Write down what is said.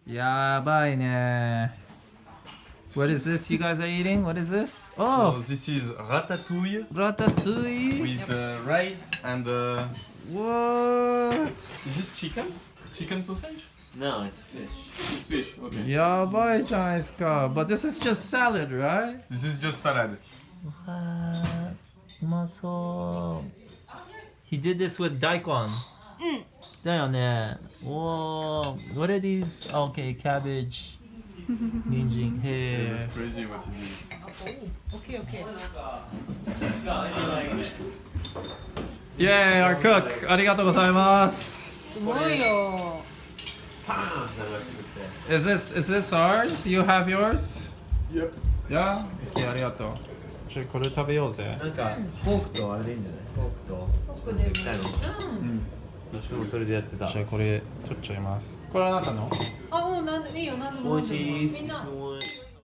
やばいね。What is this you guys are eating? What is this? Oh, So this is ratatouille ratatouille. with rice and What? is it chicken? Chicken sausage? No, it's fish. It's fish. Okay. やばいじゃないですか。But this is just salad, right? This is just salad. うまそう。He did this with 大根。だよね。おー。What are these? Okay, cabbage. 人参。へ It's crazy what you do. Okay, okay. ー。イェーイ、our cook。ありがとうございます。すごいよ。Is this ours? You have yours? Yep. Yeah? Okay, ありがとう。これ食べようぜ。なんかフォークとあれでいいんじゃない？フォークとフォークでもみたいの。いつもそれでやってた。じゃあこれ取っちゃいます。これはあなたの？あ、うん、いいよ、なんでも。美味しい。みんな。